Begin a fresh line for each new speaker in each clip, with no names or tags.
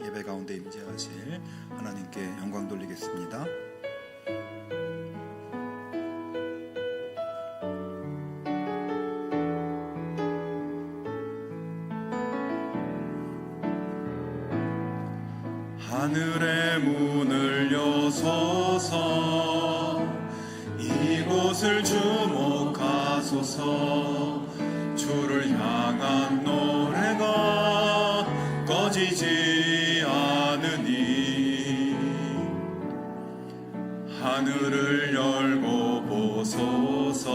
예배 가운데 임재하실 하나님께 영광 돌리겠습니다. 하늘의 문을 여소서, 이곳을 주목하소서. 주를 향한 노래가 꺼지지 않으니 하늘을 열고 보소서.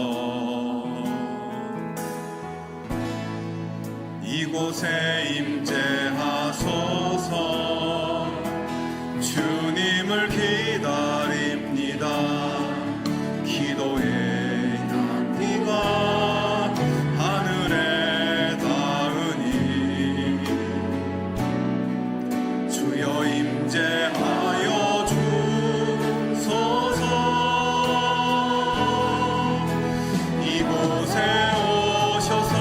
이곳에 임재하소서. 주님을 기다립니다. 기도의 향기가 하늘에 닿으니 주여 임재하여 주소서. 이곳에 오셔서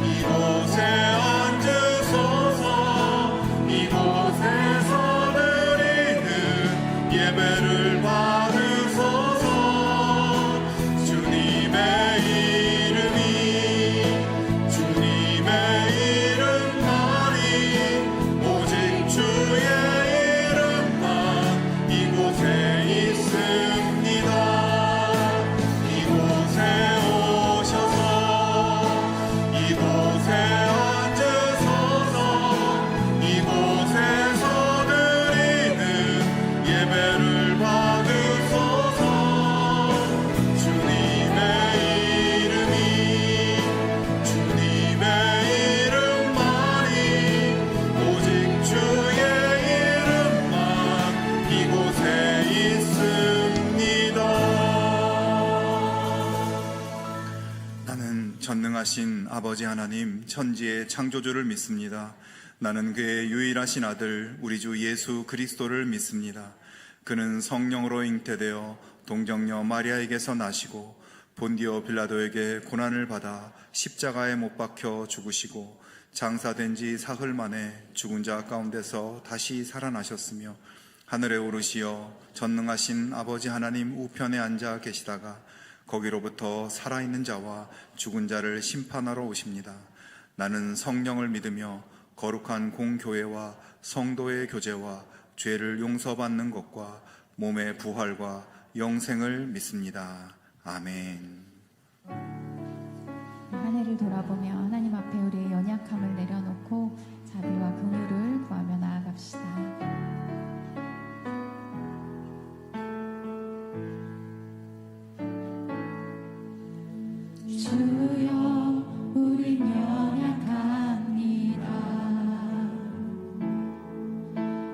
이곳에 앉으소서. 이곳에서 드리는 예배를 받으소서. 주님의 이름이 주님의 이름만이 오직 주의 이름만 이곳에 있습니다. 이곳에 오셔서 이곳에 앉으소서. 이곳에서 드리는 예배를 받으소서. 주님의 이름이 주님의 이름만이 오직 주의 이름만 이곳에 있습니다. 나는 전능하신 아버지 하나님, 천지의 창조주를 믿습니다. 나는 그의 유일하신 아들 우리 주 예수 그리스도를 믿습니다. 그는 성령으로 잉태되어 동정녀 마리아에게서 나시고 본디오 빌라도에게 고난을 받아 십자가에 못 박혀 죽으시고 장사된 지 사흘 만에 죽은 자 가운데서 다시 살아나셨으며 하늘에 오르시어 전능하신 아버지 하나님 우편에 앉아 계시다가 거기로부터 살아있는 자와 죽은 자를 심판하러 오십니다. 나는 성령을 믿으며 거룩한 공교회와 성도의 교제와 죄를 용서받는 것과 몸의 부활과 영생을 믿습니다. 아멘.
한 해를 돌아보며 하나님 앞에 우리의 연약함을 내려놓고 자비와 긍휼을 구하며 나아갑시다. 주여, 우린 연약합니다.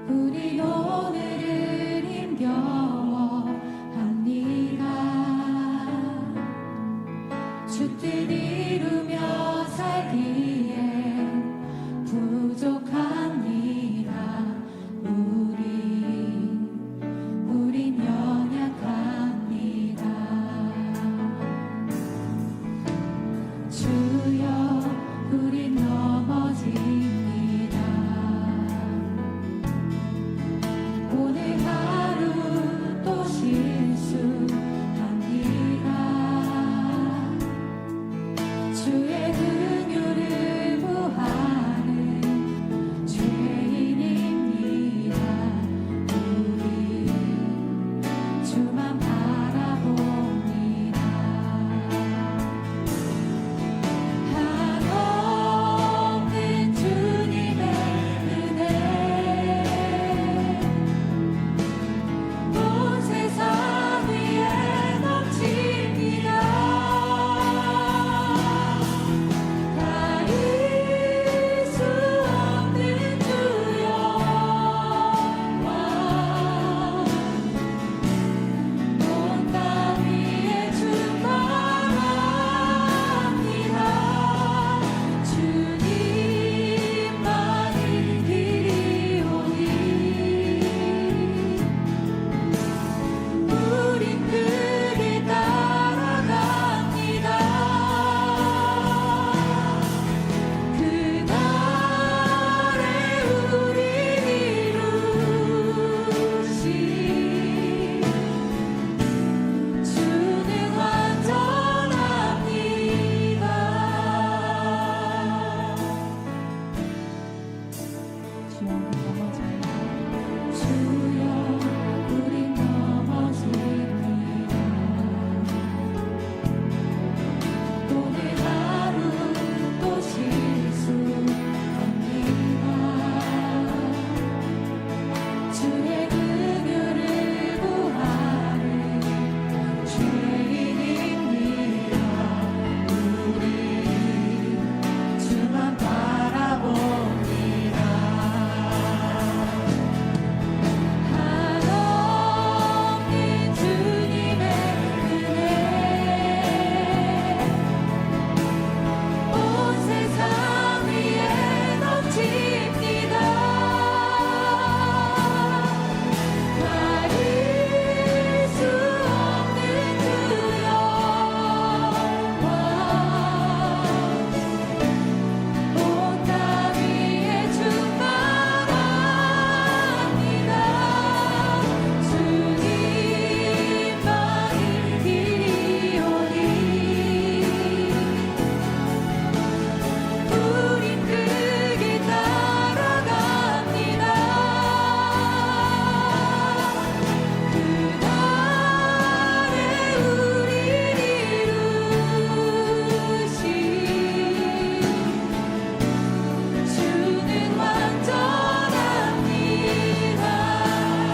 우린 오늘을 힘겨워합니다. 주 뜻 이루며 살기에 부족합니다. 주여 우리 넘어져요.
주여 우리 넘어집니다. 오늘 하루 또 실수합니다. 주의 긍휼을 구하는 죄인입니다. 우리 주만 바라봅니다. 한없는 주님의 은혜 온 세상 위에 넘칩니다. 가릴 수 없는 주여 온 땅 위에 충만합니다. 주님만이 길이오니 우린 그길 따라갑니다. 그날에 우릴 이루신 주는 완전합니다.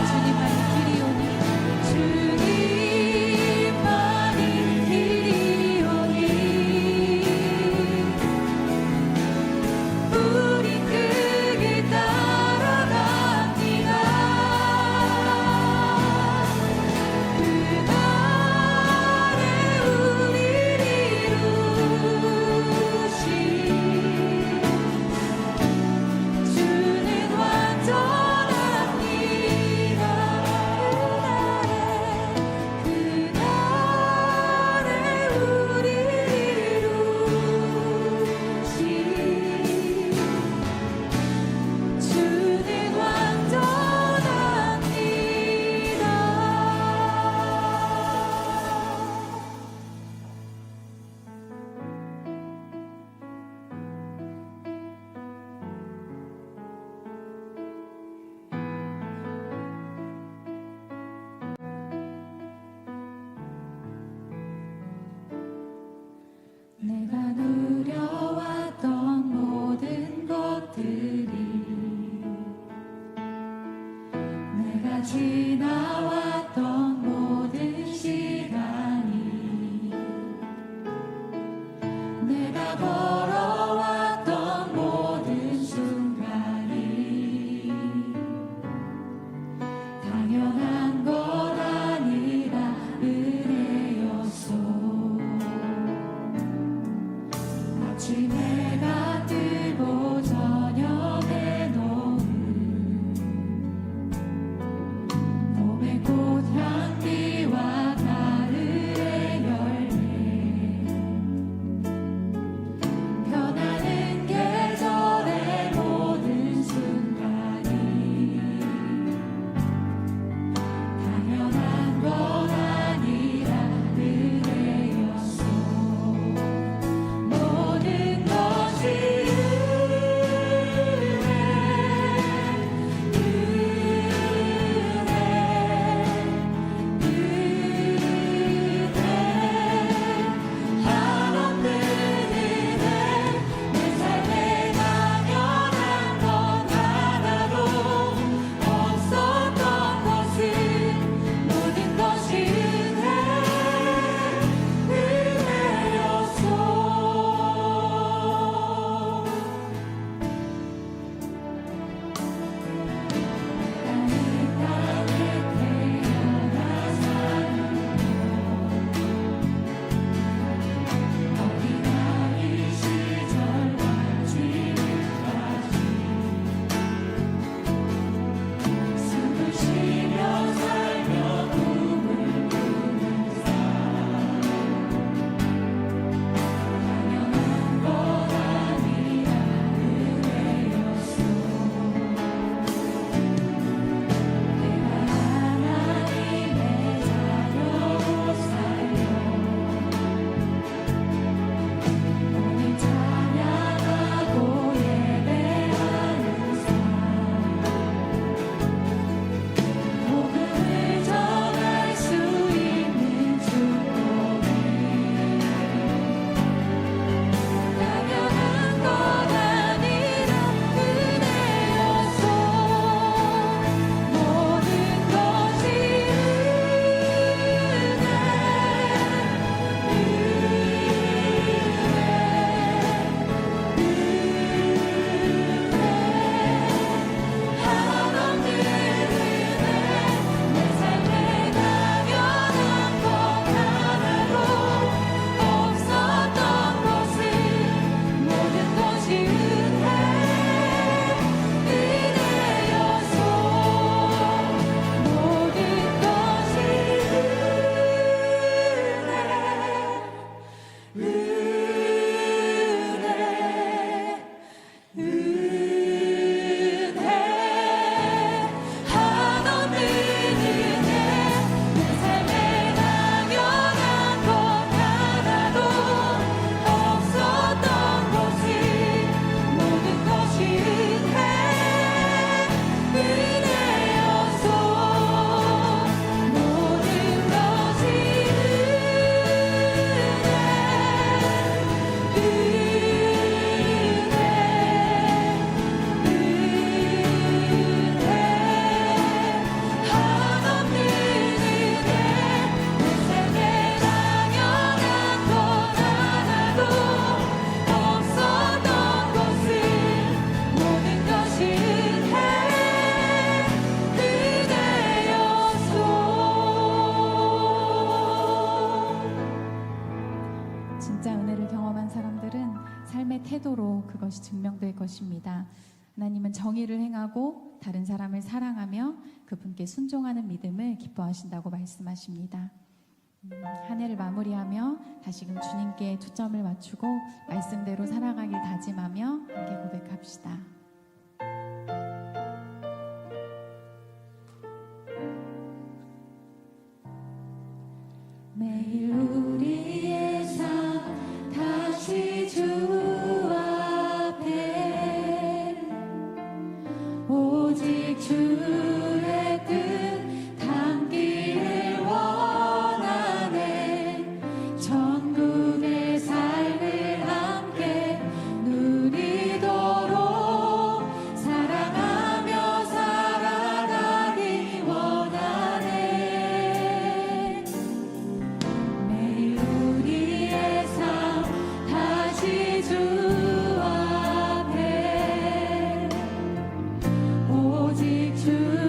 주님만이 길이오니 주님만이 길이오니 우린 그길 따라갑니다. 그날에 우릴 이루신 주는 완전합니다. 그날에 우릴 이루신 주는 내가 누려왔던 모든 것들이 내가 지나왔던 모든 시간이 내가 걸어왔던 모든 순간이 당연한 것 아니라 은혜였소. 아침에 가뜨고 저녁에 노을 몸에
것입니다. 하나님은 정의를 행하고 다른 사람을 사랑하며 그분께 순종하는 믿음을 기뻐하신다고 말씀하십니다. 한 해를 마무리하며 다시금 주님께 초점을 맞추고 말씀대로 살아가길 다짐하며 함께 고백합시다.
매일 우리의 삶 다시 주 앞에 오직 주의 뜻 담기를 원하네. 천국의 삶을 함께 누리도록 사랑하며 살아가기 원하네. 매일 우리의 삶 다시 주 앞에 오직 주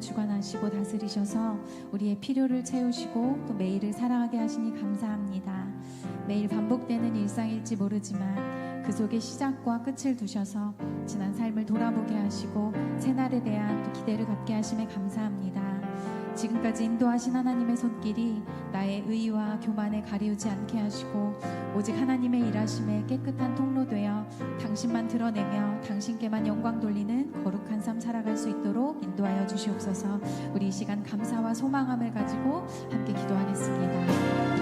주관하시고 다스리셔서 우리의 필요를 채우시고 또 매일을 사랑하게 하시니 감사합니다. 매일 반복되는 일상일지 모르지만 그 속에 시작과 끝을 두셔서 지난 삶을 돌아보게 하시고 새날에 대한 또 기대를 갖게 하심에 감사합니다. 지금까지 인도하신 하나님의 손길이 나의 의와 교만에 가리우지 않게 하시고 오직 하나님의 일하심에 깨끗한 통로 되어 당신만 드러내며 당신께만 영광 돌리는 거룩한 삶 살아갈 수 있도록 인도하여 주시옵소서. 우리 이 시간 감사와 소망함을 가지고 함께 기도하겠습니다.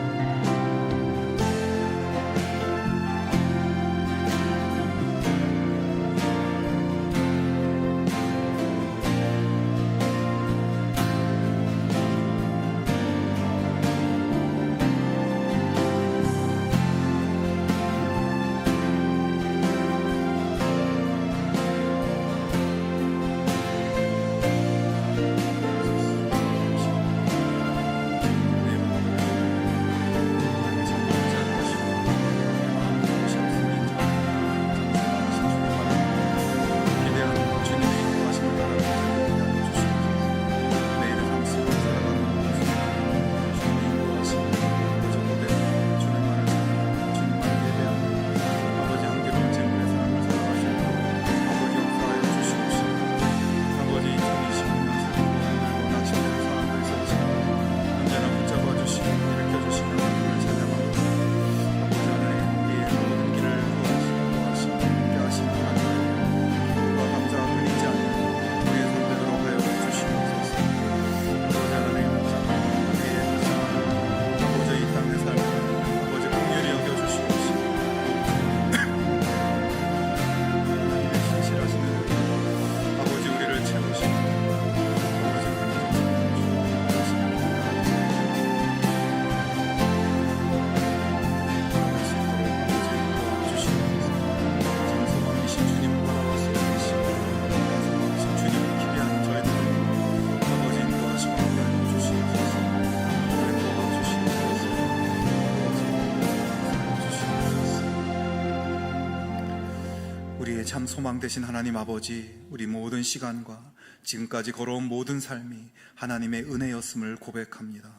참 소망 되신 하나님 아버지, 우리 모든 시간과 지금까지 걸어온 모든 삶이 하나님의 은혜였음을 고백합니다.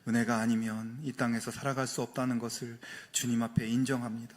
은혜가 아니면 이 땅에서 살아갈 수 없다는 것을 주님 앞에 인정합니다.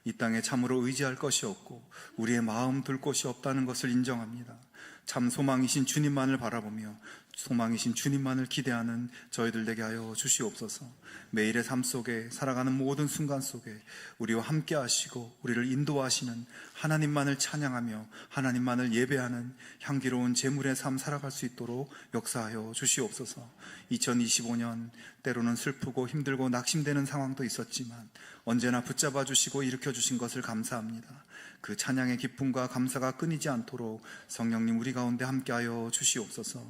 이 땅에 참으로 의지할 것이 없고 우리의 마음 둘 곳이 없다는 것을 인정합니다. 참 소망이신 주님만을 바라보며 소망이신 주님만을 기대하는 저희들 되게 하여 주시옵소서. 매일의 삶 속에 살아가는 모든 순간 속에 우리와 함께 하시고 우리를 인도하시는 하나님만을 찬양하며 하나님만을 예배하는 향기로운 제물의 삶 살아갈 수 있도록 역사하여 주시옵소서. 2025년 때로는 슬프고 힘들고 낙심되는 상황도 있었지만 언제나 붙잡아 주시고 일으켜 주신 것을 감사합니다. 그 찬양의 기쁨과 감사가 끊이지 않도록 성령님 우리 가운데 함께하여 주시옵소서.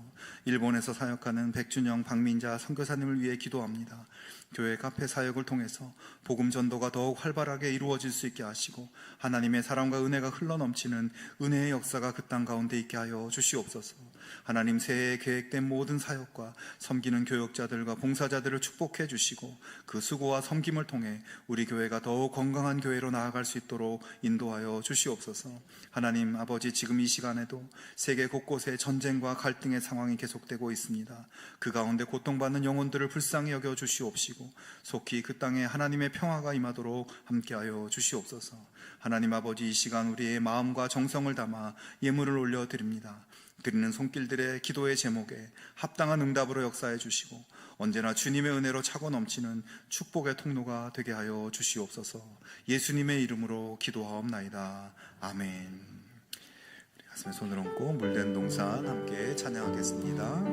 일본에서 사역하는 백준영 박민자 선교사님을 위해 기도합니다. 교회 카페 사역을 통해서 복음 전도가 더욱 활발하게 이루어질 수 있게 하시고 하나님의 사랑과 은혜가 흘러넘치는 은혜의 역사가 그 땅 가운데 있게 하여 주시옵소서. 하나님 새해에 계획된 모든 사역과 섬기는 교역자들과 봉사자들을 축복해 주시고 그 수고와 섬김을 통해 우리 교회가 더욱 건강한 교회로 나아갈 수 있도록 인도하여 주시옵소서. 하나님 아버지, 지금 이 시간에도 세계 곳곳에 전쟁과 갈등의 상황이 계속되고 있습니다. 그 가운데 고통받는 영혼들을 불쌍히 여겨 주시옵시고 속히 그 땅에 하나님의 평화가 임하도록 함께하여 주시옵소서. 하나님 아버지, 이 시간 우리의 마음과 정성을 담아 예물을 올려드립니다. 드리는 손길들의 기도의 제목에 합당한 응답으로 역사해 주시고 언제나 주님의 은혜로 차고 넘치는 축복의 통로가 되게 하여 주시옵소서. 예수님의 이름으로 기도하옵나이다. 아멘. 우리 가슴에 손을 얹고 물된 동산 함께 찬양하겠습니다.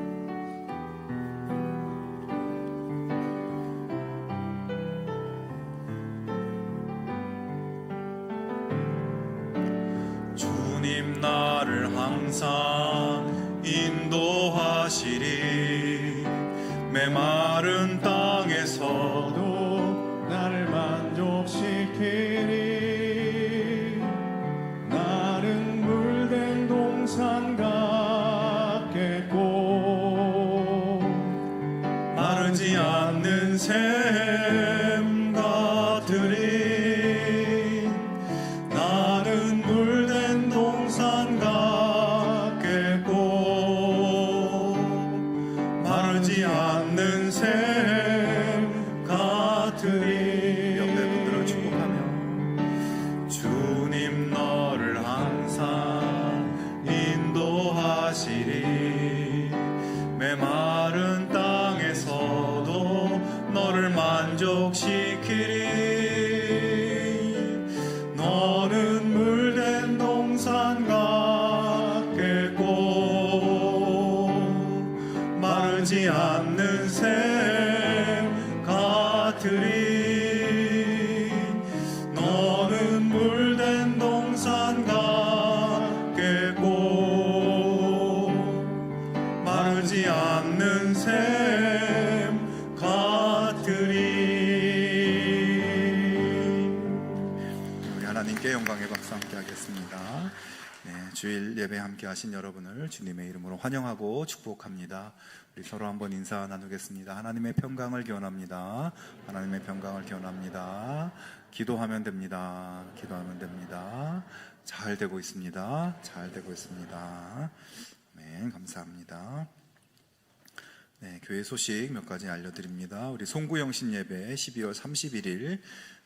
주님 나를 항상 인도하시리. 메마른 땅에서도
나를 만족시키리. 나는 물된 동산 같겠고
마르지 않는 샘 같으리. 나는 물된 동산 같겠고 하나님께 영광의 박수 함께 하겠습니다. 네, 주일 예배 함께 하신 여러분을 주님의 이름으로 환영하고 축복합니다. 우리 서로 한번 인사 나누겠습니다. 하나님의 평강을 기원합니다. 하나님의 평강을 기원합니다. 기도하면 됩니다. 기도하면 됩니다. 잘 되고 있습니다. 잘 되고 있습니다. 네, 감사합니다. 네, 교회 소식 몇 가지 알려드립니다. 우리 송구영신 예배 12월 31일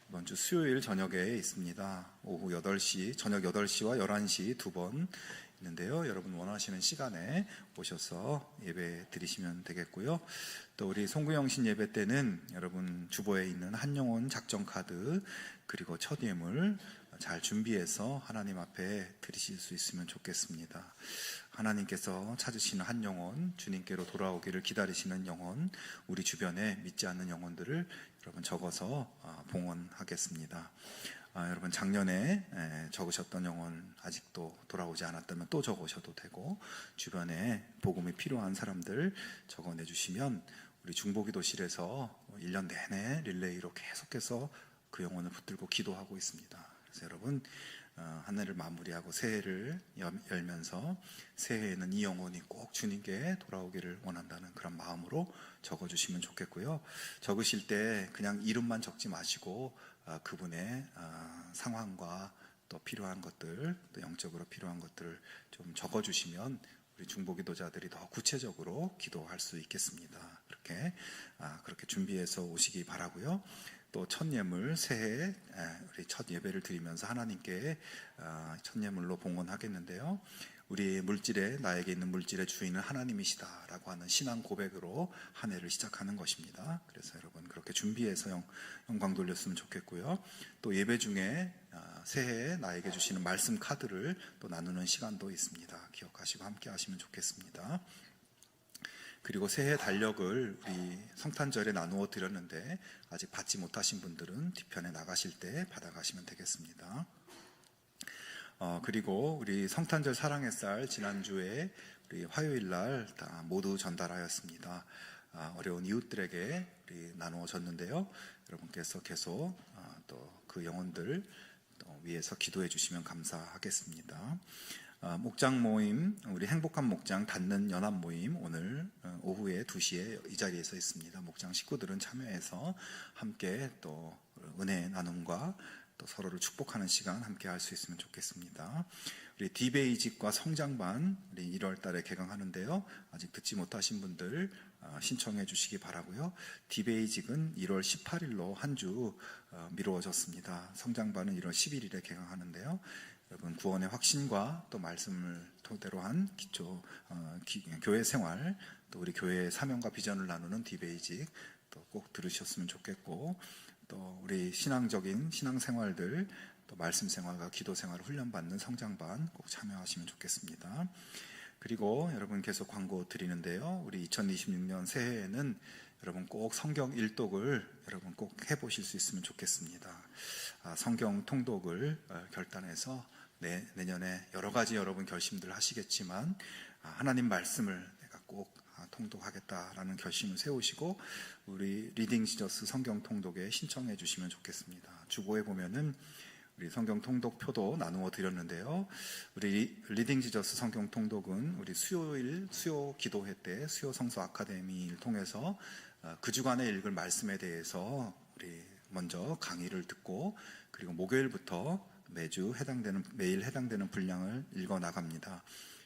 이번 주 수요일 저녁에 있습니다. 오후 8시, 저녁 8시와 11시 두 번 있는데요. 여러분 원하시는 시간에 오셔서 예배 드리시면 되겠고요. 또 우리 송구영신 예배 때는 여러분 주보에 있는 한영혼 작정 카드 그리고 첫 예물 잘 준비해서 하나님 앞에 드리실 수 있으면 좋겠습니다. 하나님께서 찾으시는 한 영혼, 주님께로 돌아오기를 기다리시는 영혼, 우리 주변에 믿지 않는 영혼들을 여러분 적어서 봉헌하겠습니다. 여러분 작년에 적으셨던 영혼 아직도 돌아오지 않았다면 또 적으셔도 되고, 주변에 복음이 필요한 사람들 적어내주시면 우리 중보기도실에서 1년 내내 릴레이로 계속해서 그 영혼을 붙들고 기도하고 있습니다. 그래서 여러분 한 해를 마무리하고 새해를 열면서 새해에는 이 영혼이 꼭 주님께 돌아오기를 원한다는 그런 마음으로 적어주시면 좋겠고요. 적으실 때 그냥 이름만 적지 마시고 그분의 상황과 또 필요한 것들, 또 영적으로 필요한 것들을 좀 적어주시면 우리 중보기도자들이 더 구체적으로 기도할 수 있겠습니다. 그렇게 준비해서 오시기 바라고요. 또 첫 예물 새해 우리 첫 예배를 드리면서 하나님께 첫 예물로 봉헌하겠는데요. 우리 물질에 나에게 있는 물질의 주인은 하나님이시다라고 하는 신앙 고백으로 한 해를 시작하는 것입니다. 그래서 여러분 그렇게 준비해서 영광 돌렸으면 좋겠고요. 또 예배 중에 새해에 나에게 주시는 말씀 카드를 또 나누는 시간도 있습니다. 기억하시고 함께 하시면 좋겠습니다. 그리고 새해 달력을 우리 성탄절에 나누어 드렸는데 아직 받지 못하신 분들은 뒤편에 나가실 때 받아가시면 되겠습니다. 그리고 우리 성탄절 사랑의 쌀 지난주에 우리 화요일 날 다 모두 전달하였습니다. 어려운 이웃들에게 우리 나누어 줬는데요. 여러분께서 계속 또 그 영혼들 또 위해서 기도해 주시면 감사하겠습니다. 목장 모임, 우리 행복한 목장 닫는 연합 모임 오늘 오후에 2시에 이 자리에서 있습니다. 목장 식구들은 참여해서 함께 또 은혜 나눔과 또 서로를 축복하는 시간 함께 할 수 있으면 좋겠습니다. 우리 디베이직과 성장반 우리 1월 달에 개강하는데요. 아직 듣지 못하신 분들 신청해 주시기 바라고요. 디베이직은 1월 18일로 한 주 미루어졌습니다. 성장반은 1월 11일에 개강하는데요. 여러분 구원의 확신과 또 말씀을 토대로 한 교회 생활, 또 우리 교회의 사명과 비전을 나누는 디베이직 또 꼭 들으셨으면 좋겠고, 또 우리 신앙적인 신앙생활들, 또 말씀생활과 기도생활을 훈련받는 성장반 꼭 참여하시면 좋겠습니다. 그리고 여러분 계속 광고 드리는데요. 우리 2026년 새해에는 여러분 꼭 성경 일독을 여러분 꼭 해보실 수 있으면 좋겠습니다. 성경 통독을 결단해서 내년에 여러 가지 여러분 결심들 하시겠지만 하나님 말씀을 내가 꼭 통독하겠다라는 결심을 세우시고 우리 리딩 지저스 성경 통독에 신청해 주시면 좋겠습니다. 주보에 보면은 우리 성경 통독표도 나누어 드렸는데요. 우리 리딩 지저스 성경 통독은 우리 수요 기도회 때 수요 성서 아카데미를 통해서 그 주간에 읽을 말씀에 대해서 우리 먼저 강의를 듣고, 그리고 목요일부터 매일 해당되는 분량을 읽어 나갑니다.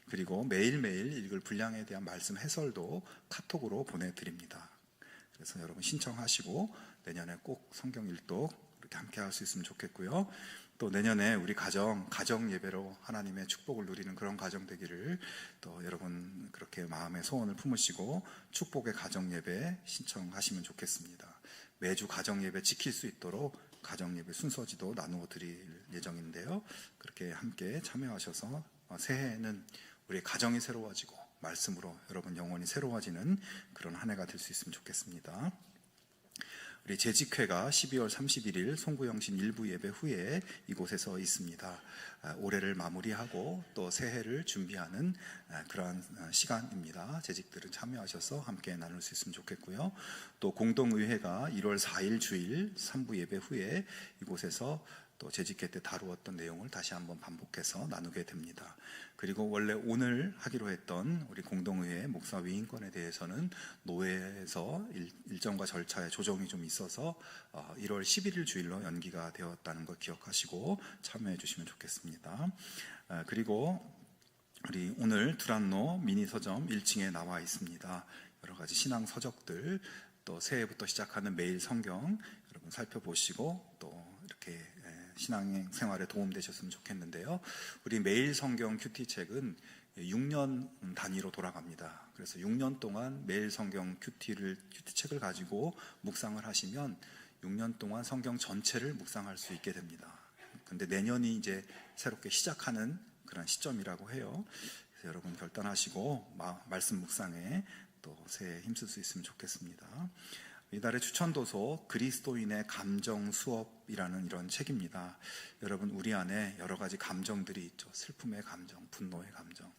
그리고 매일매일 읽을 분량에 대한 말씀 해설도 카톡으로 보내드립니다. 그래서 여러분 신청하시고 내년에 꼭 성경 일독 이렇게 함께 할 수 있으면 좋겠고요. 또 내년에 우리 가정 예배로 하나님의 축복을 누리는 그런 가정 되기를 또 여러분 그렇게 마음의 소원을 품으시고 축복의 가정 예배 신청하시면 좋겠습니다. 매주 가정 예배 지킬 수 있도록 가정 예배 순서지도 나누어 드릴 예정인데요. 그렇게 함께 참여하셔서 새해에는 우리의 가정이 새로워지고 말씀으로 여러분 영혼이 새로워지는 그런 한 해가 될 수 있으면 좋겠습니다. 우리 재직회가 12월 31일 송구영신 일부 예배 후에 이곳에서 있습니다. 올해를 마무리하고 또 새해를 준비하는 그러한 시간입니다. 재직들은 참여하셔서 함께 나눌 수 있으면 좋겠고요. 또 공동의회가 1월 4일 주일 3부 예배 후에 이곳에서 또 재직회 때 다루었던 내용을 다시 한번 반복해서 나누게 됩니다. 그리고 원래 오늘 하기로 했던 우리 공동의회 목사 위임권에 대해서는 노회에서 일정과 절차에 조정이 좀 있어서 1월 11일 주일로 연기가 되었다는 거 기억하시고 참여해 주시면 좋겠습니다. 그리고 우리 오늘 두란노 미니 서점 1층에 나와 있습니다. 여러 가지 신앙 서적들, 또 새해부터 시작하는 매일 성경 여러분 살펴보시고 또 이렇게 신앙 생활에 도움되셨으면 좋겠는데요. 우리 매일 성경 큐티책은 6년 단위로 돌아갑니다. 그래서 6년 동안 매일 성경 큐티책을 가지고 묵상을 하시면 6년 동안 성경 전체를 묵상할 수 있게 됩니다. 근데 내년이 이제 새롭게 시작하는 그런 시점이라고 해요. 그래서 여러분 결단하시고 말씀 묵상에 또 새해 힘쓸 수 있으면 좋겠습니다. 이달의 추천도서 그리스도인의 감정 수업이라는 이런 책입니다. 여러분 우리 안에 여러 가지 감정들이 있죠. 슬픔의 감정, 분노의 감정.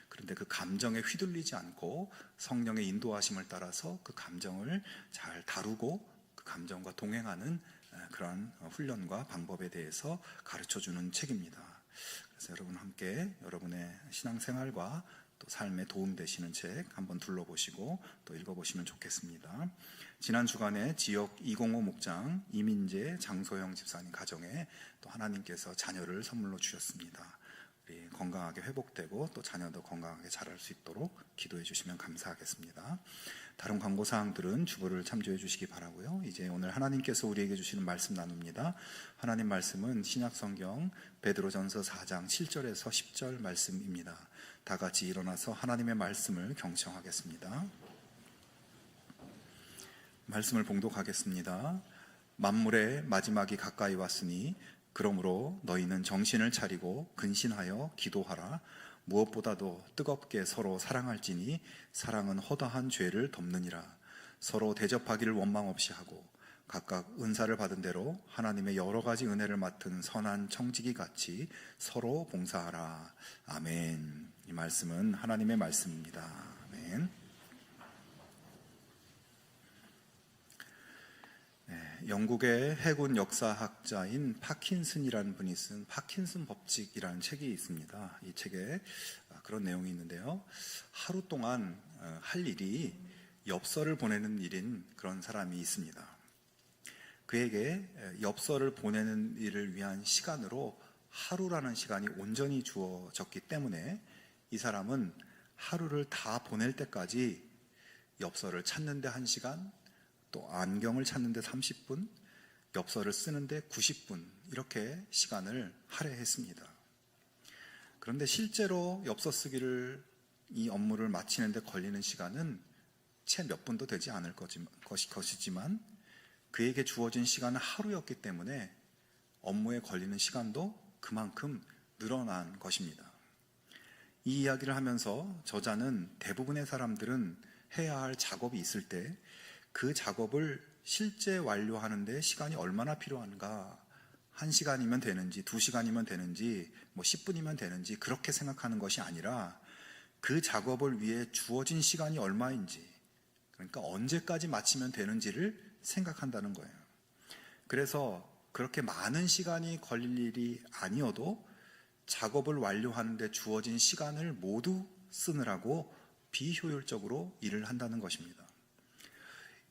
그런데 그 감정에 휘둘리지 않고 성령의 인도하심을 따라서 그 감정을 잘 다루고 그 감정과 동행하는 그런 훈련과 방법에 대해서 가르쳐주는 책입니다. 그래서 여러분 함께 여러분의 신앙생활과 또 삶에 도움되시는 책 한번 둘러보시고 또 읽어보시면 좋겠습니다. 지난 주간에 지역 205 목장 이민재 장소영 집사님 가정에 또 하나님께서 자녀를 선물로 주셨습니다. 우리 건강하게 회복되고 또 자녀도 건강하게 자랄 수 있도록 기도해 주시면 감사하겠습니다. 다른 광고 사항들은 주보를 참조해 주시기 바라고요. 이제 오늘 하나님께서 우리에게 주시는 말씀 나눕니다. 하나님 말씀은 신약성경 베드로전서 4장 7절에서 10절 말씀입니다. 다 같이 일어나서 하나님의 말씀을 경청하겠습니다. 말씀을 봉독하겠습니다. 만물의 마지막이 가까이 왔으니 그러므로 너희는 정신을 차리고 근신하여 기도하라. 무엇보다도 뜨겁게 서로 사랑할지니 사랑은 허다한 죄를 덮느니라. 서로 대접하기를 원망 없이 하고 각각 은사를 받은 대로 하나님의 여러 가지 은혜를 맡은 선한 청지기 같이 서로 봉사하라. 아멘. 이 말씀은 하나님의 말씀입니다. 아멘. 영국의 해군 역사학자인 파킨슨이라는 분이 쓴 파킨슨 법칙이라는 책이 있습니다. 이 책에 그런 내용이 있는데요. 하루 동안 할 일이 엽서를 보내는 일인 그런 사람이 있습니다. 그에게 엽서를 보내는 일을 위한 시간으로 하루라는 시간이 온전히 주어졌기 때문에 이 사람은 하루를 다 보낼 때까지 엽서를 찾는데 1시간, 또 안경을 찾는데 30분, 엽서를 쓰는데 90분 이렇게 시간을 할애했습니다. 그런데 실제로 엽서 쓰기를 이 업무를 마치는데 걸리는 시간은 채 몇 분도 되지 않을 것이지만 그에게 주어진 시간은 하루였기 때문에 업무에 걸리는 시간도 그만큼 늘어난 것입니다. 이 이야기를 하면서 저자는 대부분의 사람들은 해야 할 작업이 있을 때 그 작업을 실제 완료하는데 시간이 얼마나 필요한가, 1시간이면 되는지 2시간이면 되는지 10분이면 되는지 그렇게 생각하는 것이 아니라 그 작업을 위해 주어진 시간이 얼마인지, 그러니까 언제까지 마치면 되는지를 생각한다는 거예요. 그래서 그렇게 많은 시간이 걸릴 일이 아니어도 작업을 완료하는데 주어진 시간을 모두 쓰느라고 비효율적으로 일을 한다는 것입니다.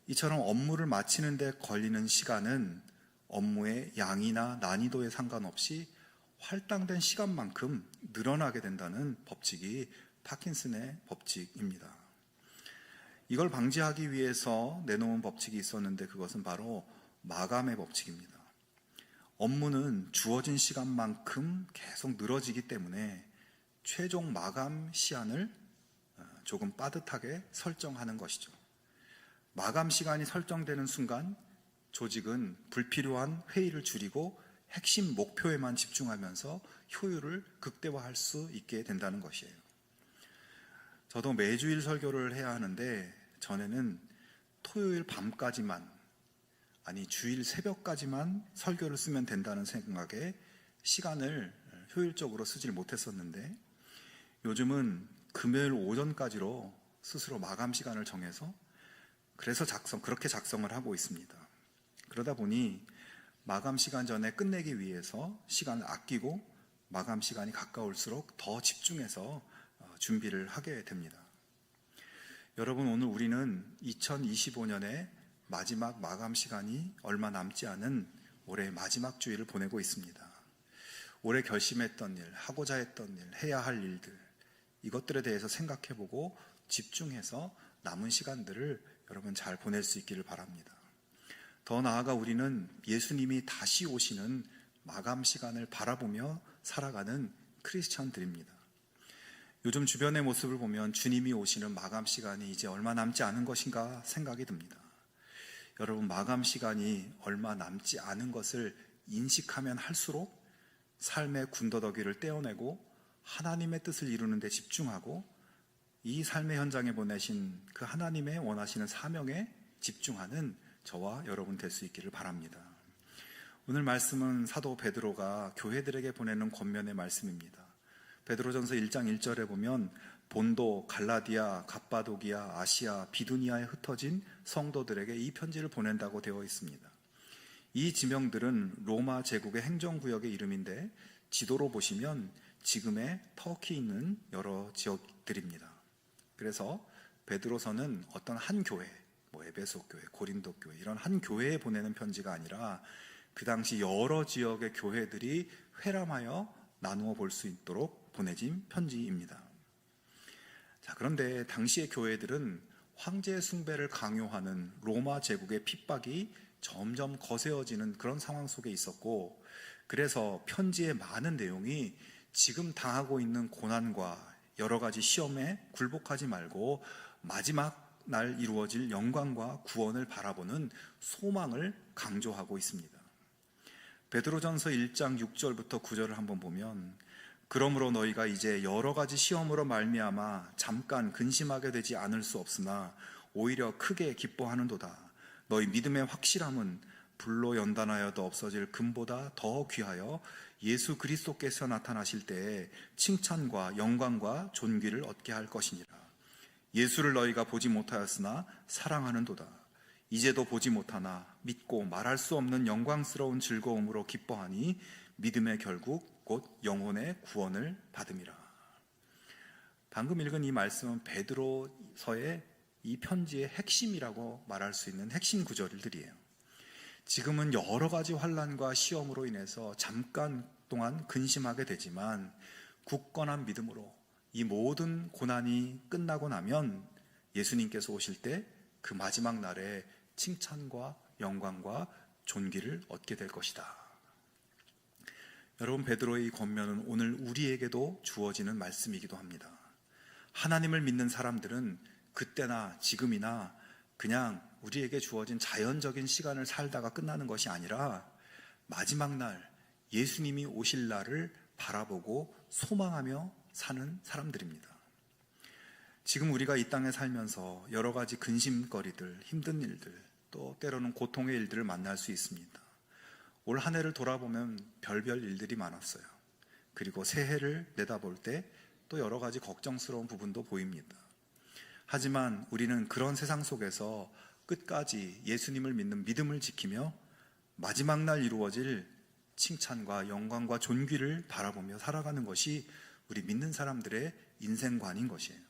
이처럼 업무를 마치는데 걸리는 시간은 업무의 양이나 난이도에 상관없이 할당된 시간만큼 늘어나게 된다는 법칙이 파킨슨의 법칙입니다. 이걸 방지하기 위해서 내놓은 법칙이 있었는데 그것은 바로 마감의 법칙입니다. 업무는 주어진 시간만큼 계속 늘어지기 때문에 최종 마감 시한을 조금 빠듯하게 설정하는 것이죠. 마감 시간이 설정되는 순간 조직은 불필요한 회의를 줄이고 핵심 목표에만 집중하면서 효율을 극대화할 수 있게 된다는 것이에요. 저도 매주일 설교를 해야 하는데 전에는 토요일 밤까지만, 아니 주일 새벽까지만 설교를 쓰면 된다는 생각에 시간을 효율적으로 쓰질 못했었는데 요즘은 금요일 오전까지로 스스로 마감 시간을 정해서 그래서 그렇게 작성을 하고 있습니다. 그러다 보니 마감 시간 전에 끝내기 위해서 시간을 아끼고 마감 시간이 가까울수록 더 집중해서 준비를 하게 됩니다. 여러분, 오늘 우리는 2025년의 마지막 마감 시간이 얼마 남지 않은 올해 마지막 주일을 보내고 있습니다. 올해 결심했던 일, 하고자 했던 일, 해야 할 일들, 이것들에 대해서 생각해보고 집중해서 남은 시간들을 여러분 잘 보낼 수 있기를 바랍니다. 더 나아가 우리는 예수님이 다시 오시는 마감 시간을 바라보며 살아가는 크리스천들입니다. 요즘 주변의 모습을 보면 주님이 오시는 마감 시간이 이제 얼마 남지 않은 것인가 생각이 듭니다. 여러분, 마감 시간이 얼마 남지 않은 것을 인식하면 할수록 삶의 군더더기를 떼어내고 하나님의 뜻을 이루는 데 집중하고 이 삶의 현장에 보내신 그 하나님의 원하시는 사명에 집중하는 저와 여러분 될 수 있기를 바랍니다. 오늘 말씀은 사도 베드로가 교회들에게 보내는 권면의 말씀입니다. 베드로전서 1장 1절에 보면 본도, 갈라디아, 갑바도기아, 아시아, 비두니아에 흩어진 성도들에게 이 편지를 보낸다고 되어 있습니다. 이 지명들은 로마 제국의 행정구역의 이름인데 지도로 보시면 지금의 터키 있는 여러 지역들입니다. 그래서 베드로서는 어떤 한 교회, 에베소 교회, 고린도 교회 이런 한 교회에 보내는 편지가 아니라 그 당시 여러 지역의 교회들이 회람하여 나누어 볼 수 있도록 보내진 편지입니다. 자, 그런데 당시의 교회들은 황제 숭배를 강요하는 로마 제국의 핍박이 점점 거세어지는 그런 상황 속에 있었고, 그래서 편지의 많은 내용이 지금 당하고 있는 고난과 여러 가지 시험에 굴복하지 말고 마지막 날 이루어질 영광과 구원을 바라보는 소망을 강조하고 있습니다. 베드로전서 1장 6절부터 9절을 한번 보면, 그러므로 너희가 이제 여러 가지 시험으로 말미암아 잠깐 근심하게 되지 않을 수 없으나 오히려 크게 기뻐하는도다. 너희 믿음의 확실함은 불로 연단하여도 없어질 금보다 더 귀하여 예수 그리스도께서 나타나실 때에 칭찬과 영광과 존귀를 얻게 할 것이니라. 예수를 너희가 보지 못하였으나 사랑하는도다. 이제도 보지 못하나 믿고 말할 수 없는 영광스러운 즐거움으로 기뻐하니 믿음의 결국 곧 영혼의 구원을 받음이라. 방금 읽은 이 말씀은 베드로서의 이 편지의 핵심이라고 말할 수 있는 핵심 구절들이에요. 지금은 여러 가지 환난과 시험으로 인해서 잠깐 동안 근심하게 되지만 굳건한 믿음으로 이 모든 고난이 끝나고 나면 예수님께서 오실 때 그 마지막 날에 칭찬과 영광과 존귀를 얻게 될 것이다. 여러분, 베드로의 이 권면은 오늘 우리에게도 주어지는 말씀이기도 합니다. 하나님을 믿는 사람들은 그때나 지금이나 그냥 우리에게 주어진 자연적인 시간을 살다가 끝나는 것이 아니라 마지막 날 예수님이 오실 날을 바라보고 소망하며 사는 사람들입니다. 지금 우리가 이 땅에 살면서 여러 가지 근심거리들, 힘든 일들, 또 때로는 고통의 일들을 만날 수 있습니다. 올 한 해를 돌아보면 별별 일들이 많았어요. 그리고 새해를 내다볼 때 또 여러 가지 걱정스러운 부분도 보입니다. 하지만 우리는 그런 세상 속에서 끝까지 예수님을 믿는 믿음을 지키며 마지막 날 이루어질 칭찬과 영광과 존귀를 바라보며 살아가는 것이 우리 믿는 사람들의 인생관인 것이에요.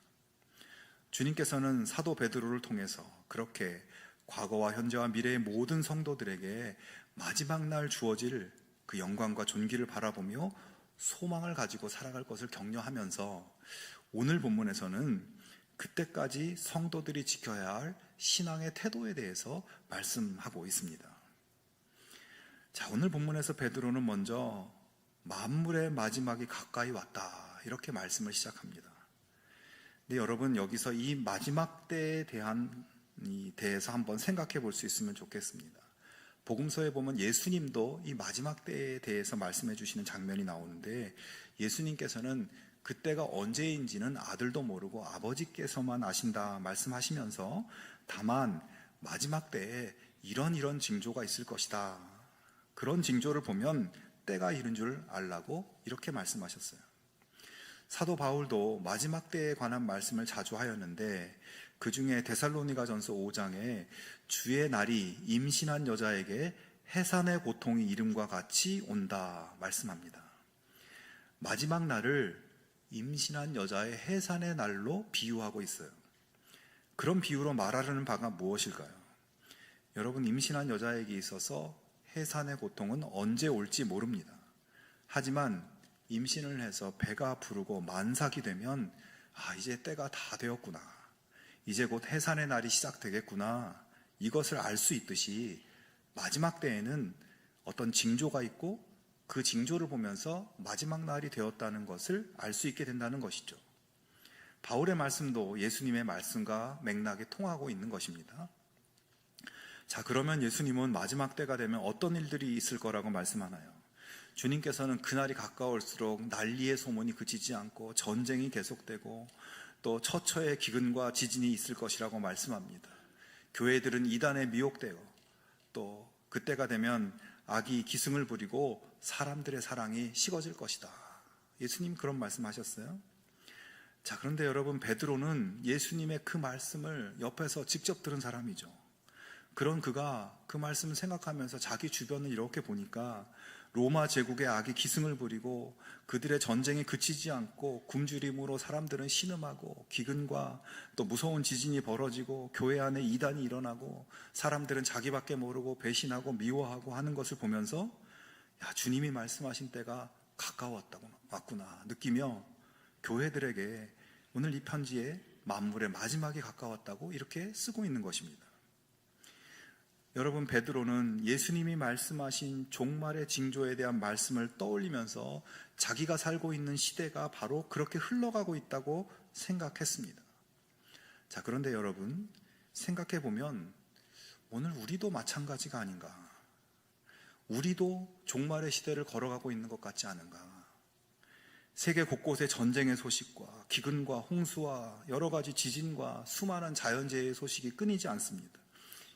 주님께서는 사도 베드로를 통해서 그렇게 과거와 현재와 미래의 모든 성도들에게 마지막 날 주어질 그 영광과 존귀를 바라보며 소망을 가지고 살아갈 것을 격려하면서 오늘 본문에서는 그때까지 성도들이 지켜야 할 신앙의 태도에 대해서 말씀하고 있습니다. 자, 오늘 본문에서 베드로는 먼저 만물의 마지막이 가까이 왔다, 이렇게 말씀을 시작합니다. 근데 여러분, 여기서 이 마지막 때에 대해서 한번 생각해 볼 수 있으면 좋겠습니다. 복음서에 보면 예수님도 이 마지막 때에 대해서 말씀해 주시는 장면이 나오는데, 예수님께서는 그때가 언제인지는 아들도 모르고 아버지께서만 아신다 말씀하시면서, 다만 마지막 때에 이런 징조가 있을 것이다, 그런 징조를 보면 때가 이른 줄 알라고 이렇게 말씀하셨어요. 사도 바울도 마지막 때에 관한 말씀을 자주 하였는데, 그 중에 데살로니가전서 5장에 주의 날이 임신한 여자에게 해산의 고통이 이름과 같이 온다 말씀합니다. 마지막 날을 임신한 여자의 해산의 날로 비유하고 있어요. 그런 비유로 말하려는 바가 무엇일까요? 여러분, 임신한 여자에게 있어서 해산의 고통은 언제 올지 모릅니다. 하지만 임신을 해서 배가 부르고 만삭이 되면 이제 때가 다 되었구나, 이제 곧 해산의 날이 시작되겠구나, 이것을 알 수 있듯이 마지막 때에는 어떤 징조가 있고 그 징조를 보면서 마지막 날이 되었다는 것을 알 수 있게 된다는 것이죠. 바울의 말씀도 예수님의 말씀과 맥락에 통하고 있는 것입니다. 자, 그러면 예수님은 마지막 때가 되면 어떤 일들이 있을 거라고 말씀하나요? 주님께서는 그날이 가까울수록 난리의 소문이 그치지 않고 전쟁이 계속되고 또 처처의 기근과 지진이 있을 것이라고 말씀합니다. 교회들은 이단에 미혹되어 또 그때가 되면 악이 기승을 부리고 사람들의 사랑이 식어질 것이다. 예수님 그런 말씀하셨어요. 자, 그런데 여러분, 베드로는 예수님의 그 말씀을 옆에서 직접 들은 사람이죠. 그런 그가 그 말씀을 생각하면서 자기 주변을 이렇게 보니까 로마 제국의 악이 기승을 부리고 그들의 전쟁이 그치지 않고 굶주림으로 사람들은 신음하고 기근과 또 무서운 지진이 벌어지고 교회 안에 이단이 일어나고 사람들은 자기밖에 모르고 배신하고 미워하고 하는 것을 보면서 주님이 말씀하신 때가 왔구나 느끼며 교회들에게 오늘 이 편지에 만물의 마지막이 가까웠다고 이렇게 쓰고 있는 것입니다. 여러분, 베드로는 예수님이 말씀하신 종말의 징조에 대한 말씀을 떠올리면서 자기가 살고 있는 시대가 바로 그렇게 흘러가고 있다고 생각했습니다. 자, 그런데 여러분, 생각해 보면 오늘 우리도 마찬가지가 아닌가? 우리도 종말의 시대를 걸어가고 있는 것 같지 않은가? 세계 곳곳의 전쟁의 소식과 기근과 홍수와 여러 가지 지진과 수많은 자연재해의 소식이 끊이지 않습니다.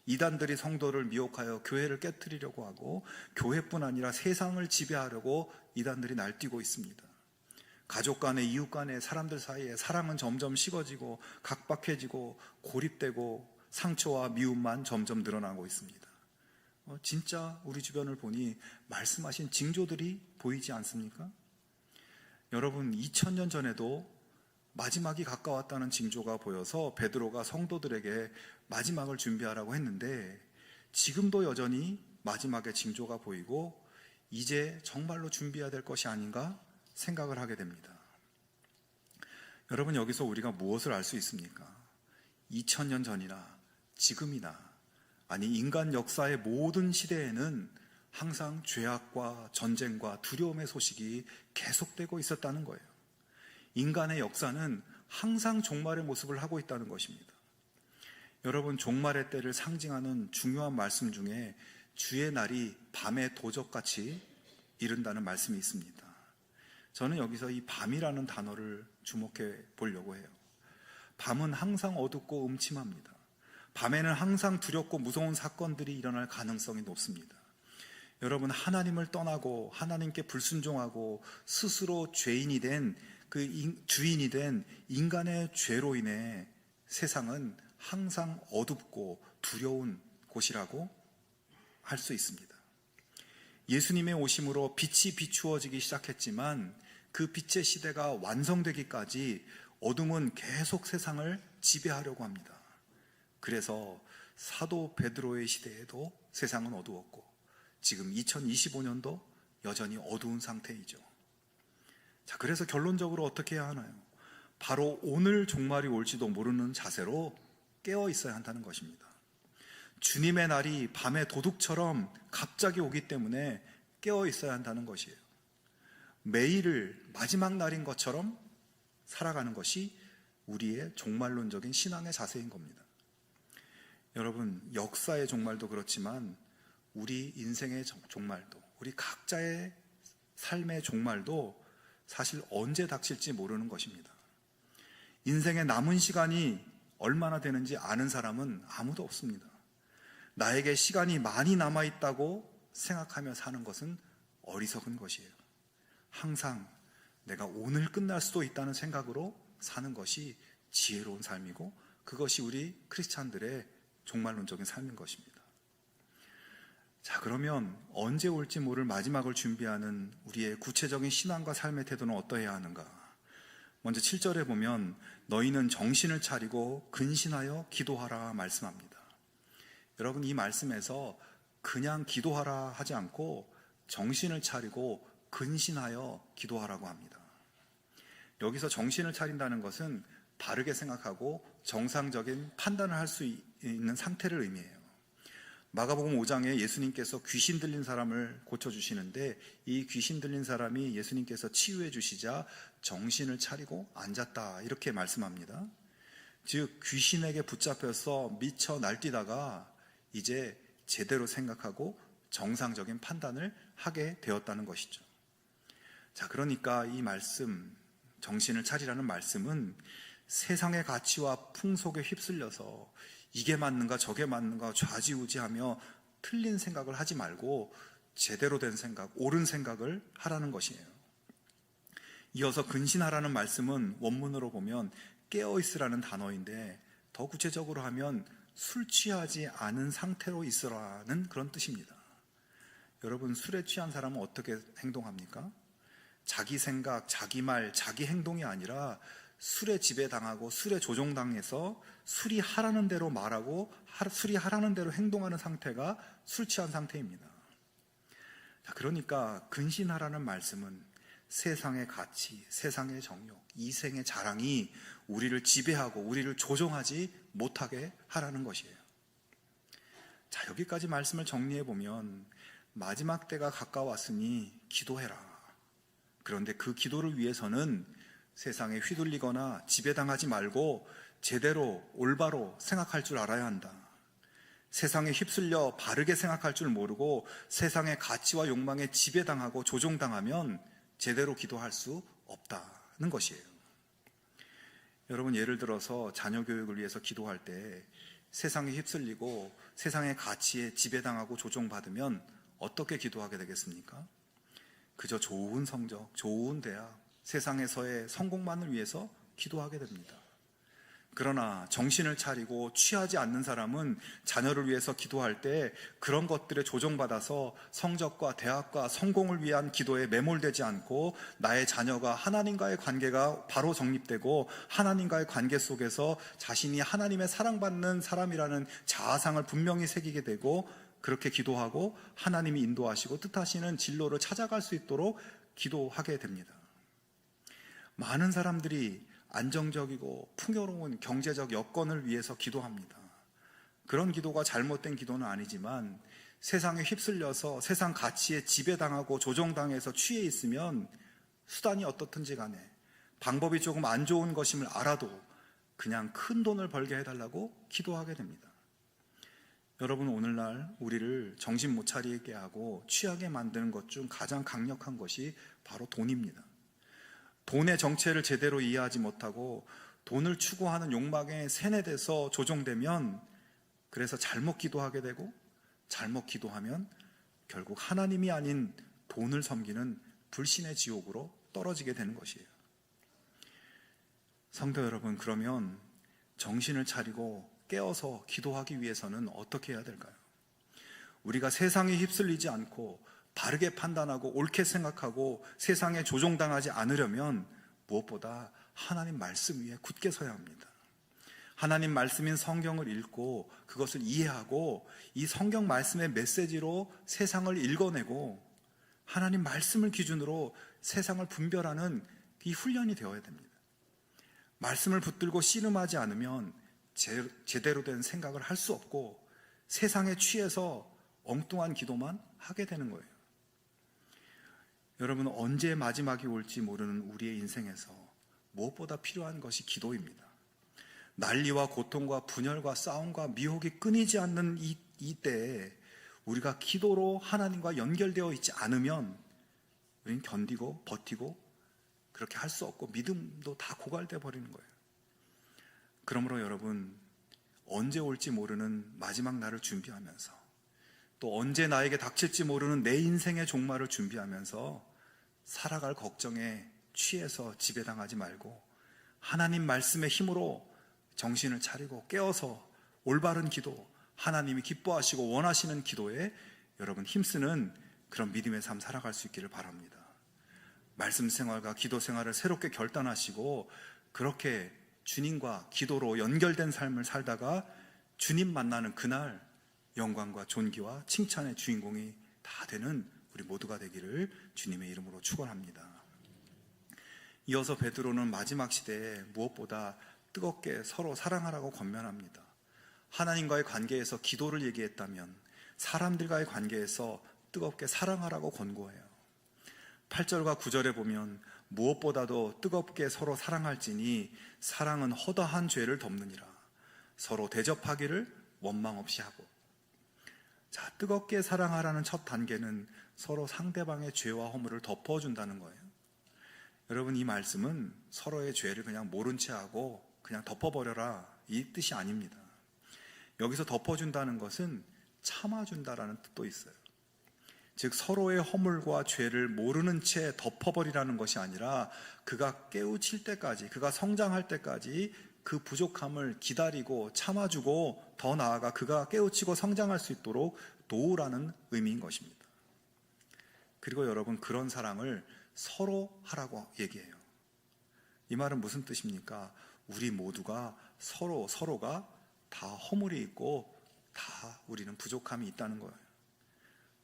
이단들이 성도를 미혹하여 교회를 깨트리려고 하고 교회뿐 아니라 세상을 지배하려고 이단들이 날뛰고 있습니다. 가족 간에, 이웃 간에, 사람들 사이에 사랑은 점점 식어지고 각박해지고 고립되고 상처와 미움만 점점 늘어나고 있습니다. 진짜 우리 주변을 보니 말씀하신 징조들이 보이지 않습니까? 여러분, 2000년 전에도 마지막이 가까웠다는 징조가 보여서 베드로가 성도들에게 마지막을 준비하라고 했는데 지금도 여전히 마지막의 징조가 보이고 이제 정말로 준비해야 될 것이 아닌가 생각을 하게 됩니다. 여러분, 여기서 우리가 무엇을 알 수 있습니까? 2000년 전이나 지금이나 아니 인간 역사의 모든 시대에는 항상 죄악과 전쟁과 두려움의 소식이 계속되고 있었다는 거예요. 인간의 역사는 항상 종말의 모습을 하고 있다는 것입니다. 여러분, 종말의 때를 상징하는 중요한 말씀 중에 주의 날이 밤의 도적같이 이른다는 말씀이 있습니다. 저는 여기서 이 밤이라는 단어를 주목해 보려고 해요. 밤은 항상 어둡고 음침합니다. 밤에는 항상 두렵고 무서운 사건들이 일어날 가능성이 높습니다. 여러분, 하나님을 떠나고 하나님께 불순종하고 스스로 죄인이 된 주인이 된 인간의 죄로 인해 세상은 항상 어둡고 두려운 곳이라고 할 수 있습니다. 예수님의 오심으로 빛이 비추어지기 시작했지만 그 빛의 시대가 완성되기까지 어둠은 계속 세상을 지배하려고 합니다. 그래서 사도 베드로의 시대에도 세상은 어두웠고 지금 2025년도 여전히 어두운 상태이죠. 자, 그래서 결론적으로 어떻게 해야 하나요? 바로 오늘 종말이 올지도 모르는 자세로 깨어 있어야 한다는 것입니다. 주님의 날이 밤의 도둑처럼 갑자기 오기 때문에 깨어 있어야 한다는 것이에요. 매일을 마지막 날인 것처럼 살아가는 것이 우리의 종말론적인 신앙의 자세인 겁니다. 여러분, 역사의 종말도 그렇지만 우리 인생의 종말도, 우리 각자의 삶의 종말도 사실 언제 닥칠지 모르는 것입니다. 인생의 남은 시간이 얼마나 되는지 아는 사람은 아무도 없습니다. 나에게 시간이 많이 남아있다고 생각하며 사는 것은 어리석은 것이에요. 항상 내가 오늘 끝날 수도 있다는 생각으로 사는 것이 지혜로운 삶이고 그것이 우리 크리스찬들의 종말론적인 삶인 것입니다. 자, 그러면 언제 올지 모를 마지막을 준비하는 우리의 구체적인 신앙과 삶의 태도는 어떠해야 하는가? 먼저 7절에 보면 너희는 정신을 차리고 근신하여 기도하라 말씀합니다. 여러분, 이 말씀에서 그냥 기도하라 하지 않고 정신을 차리고 근신하여 기도하라고 합니다. 여기서 정신을 차린다는 것은 바르게 생각하고 정상적인 판단을 할 수 있는 상태를 의미해요. 마가복음 5장에 예수님께서 귀신 들린 사람을 고쳐주시는데 이 귀신 들린 사람이 예수님께서 치유해 주시자 정신을 차리고 앉았다, 이렇게 말씀합니다. 즉 귀신에게 붙잡혀서 미쳐 날뛰다가 이제 제대로 생각하고 정상적인 판단을 하게 되었다는 것이죠. 자, 그러니까 이 말씀, 정신을 차리라는 말씀은 세상의 가치와 풍속에 휩쓸려서 이게 맞는가 저게 맞는가 좌지우지하며 틀린 생각을 하지 말고 제대로 된 생각, 옳은 생각을 하라는 것이에요. 이어서 근신하라는 말씀은 원문으로 보면 깨어있으라는 단어인데 더 구체적으로 하면 술 취하지 않은 상태로 있으라는 그런 뜻입니다. 여러분, 술에 취한 사람은 어떻게 행동합니까? 자기 생각, 자기 말, 자기 행동이 아니라 술에 지배당하고 술에 조종당해서 술이 하라는 대로 말하고 술이 하라는 대로 행동하는 상태가 술 취한 상태입니다. 자, 그러니까 근신하라는 말씀은 세상의 가치, 세상의 정욕, 이생의 자랑이 우리를 지배하고 우리를 조종하지 못하게 하라는 것이에요. 자, 여기까지 말씀을 정리해 보면 마지막 때가 가까웠으니 기도해라. 그런데 그 기도를 위해서는 세상에 휘둘리거나 지배당하지 말고 제대로 올바로 생각할 줄 알아야 한다. 세상에 휩쓸려 바르게 생각할 줄 모르고 세상의 가치와 욕망에 지배당하고 조종당하면 제대로 기도할 수 없다는 것이에요. 여러분, 예를 들어서 자녀 교육을 위해서 기도할 때 세상에 휩쓸리고 세상의 가치에 지배당하고 조종받으면 어떻게 기도하게 되겠습니까? 그저 좋은 성적, 좋은 대학, 세상에서의 성공만을 위해서 기도하게 됩니다. 그러나 정신을 차리고 취하지 않는 사람은 자녀를 위해서 기도할 때 그런 것들에 조종받아서 성적과 대학과 성공을 위한 기도에 매몰되지 않고 나의 자녀가 하나님과의 관계가 바로 정립되고 하나님과의 관계 속에서 자신이 하나님의 사랑받는 사람이라는 자아상을 분명히 새기게 되고 그렇게 기도하고 하나님이 인도하시고 뜻하시는 진로를 찾아갈 수 있도록 기도하게 됩니다. 많은 사람들이 안정적이고 풍요로운 경제적 여건을 위해서 기도합니다. 그런 기도가 잘못된 기도는 아니지만 세상에 휩쓸려서 세상 가치에 지배당하고 조종당해서 취해 있으면 수단이 어떻든지 간에 방법이 조금 안 좋은 것임을 알아도 그냥 큰 돈을 벌게 해달라고 기도하게 됩니다. 여러분, 오늘날 우리를 정신 못 차리게 하고 취하게 만드는 것 중 가장 강력한 것이 바로 돈입니다. 돈의 정체를 제대로 이해하지 못하고 돈을 추구하는 욕망에 세뇌돼서 조종되면 그래서 잘못 기도하게 되고 잘못 기도하면 결국 하나님이 아닌 돈을 섬기는 불신의 지옥으로 떨어지게 되는 것이에요. 성도 여러분, 그러면 정신을 차리고 깨어서 기도하기 위해서는 어떻게 해야 될까요? 우리가 세상에 휩쓸리지 않고 바르게 판단하고 옳게 생각하고 세상에 조종당하지 않으려면 무엇보다 하나님 말씀 위에 굳게 서야 합니다. 하나님 말씀인 성경을 읽고 그것을 이해하고 이 성경 말씀의 메시지로 세상을 읽어내고 하나님 말씀을 기준으로 세상을 분별하는 이 훈련이 되어야 됩니다. 말씀을 붙들고 씨름하지 않으면 제대로 된 생각을 할 수 없고 세상에 취해서 엉뚱한 기도만 하게 되는 거예요. 여러분, 언제 마지막이 올지 모르는 우리의 인생에서 무엇보다 필요한 것이 기도입니다. 난리와 고통과 분열과 싸움과 미혹이 끊이지 않는 이 때에 우리가 기도로 하나님과 연결되어 있지 않으면 우리는 견디고 버티고 그렇게 할 수 없고 믿음도 다 고갈돼 버리는 거예요. 그러므로 여러분, 언제 올지 모르는 마지막 날을 준비하면서 또 언제 나에게 닥칠지 모르는 내 인생의 종말을 준비하면서 살아갈 걱정에 취해서 지배당하지 말고 하나님 말씀의 힘으로 정신을 차리고 깨어서 올바른 기도, 하나님이 기뻐하시고 원하시는 기도에 여러분 힘쓰는 그런 믿음의 삶 살아갈 수 있기를 바랍니다. 말씀 생활과 기도 생활을 새롭게 결단하시고 그렇게 주님과 기도로 연결된 삶을 살다가 주님 만나는 그날 영광과 존귀와 칭찬의 주인공이 다 되는 우리 모두가 되기를 주님의 이름으로 축원합니다. 이어서 베드로는 마지막 시대에 무엇보다 뜨겁게 서로 사랑하라고 권면합니다. 하나님과의 관계에서 기도를 얘기했다면 사람들과의 관계에서 뜨겁게 사랑하라고 권고해요. 8절과 9절에 보면 무엇보다도 뜨겁게 서로 사랑할지니 사랑은 허다한 죄를 덮느니라. 서로 대접하기를 원망 없이 하고. 자, 뜨겁게 사랑하라는 첫 단계는 서로 상대방의 죄와 허물을 덮어준다는 거예요. 여러분, 이 말씀은 서로의 죄를 그냥 모른 채 하고 그냥 덮어버려라, 이 뜻이 아닙니다. 여기서 덮어준다는 것은 참아준다라는 뜻도 있어요. 즉 서로의 허물과 죄를 모르는 채 덮어버리라는 것이 아니라 그가 깨우칠 때까지, 그가 성장할 때까지 그 부족함을 기다리고 참아주고 더 나아가 그가 깨우치고 성장할 수 있도록 도우라는 의미인 것입니다. 그리고 여러분, 그런 사랑을 서로 하라고 얘기해요. 이 말은 무슨 뜻입니까? 우리 모두가 서로가 다 허물이 있고 다 우리는 부족함이 있다는 거예요.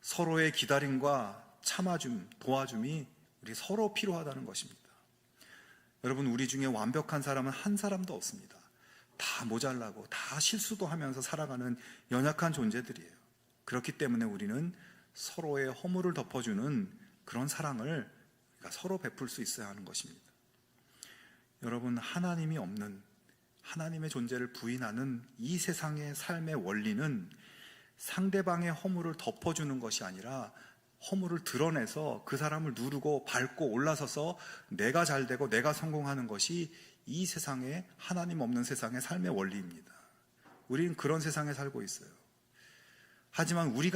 서로의 기다림과 참아줌, 도와줌이 우리 서로 필요하다는 것입니다. 여러분, 우리 중에 완벽한 사람은 한 사람도 없습니다. 다 모자라고 다 실수도 하면서 살아가는 연약한 존재들이에요. 그렇기 때문에 우리는 서로의 허물을 덮어주는 그런 사랑을 서로 베풀 수 있어야 하는 것입니다. 여러분, 하나님이 없는, 하나님의 존재를 부인하는 이 세상의 삶의 원리는 상대방의 허물을 덮어주는 것이 아니라 허물을 드러내서 그 사람을 누르고 밟고 올라서서 내가 잘되고 내가 성공하는 것이 이 세상의, 하나님 없는 세상의 삶의 원리입니다. 우리는 그런 세상에 살고 있어요. 하지만 우리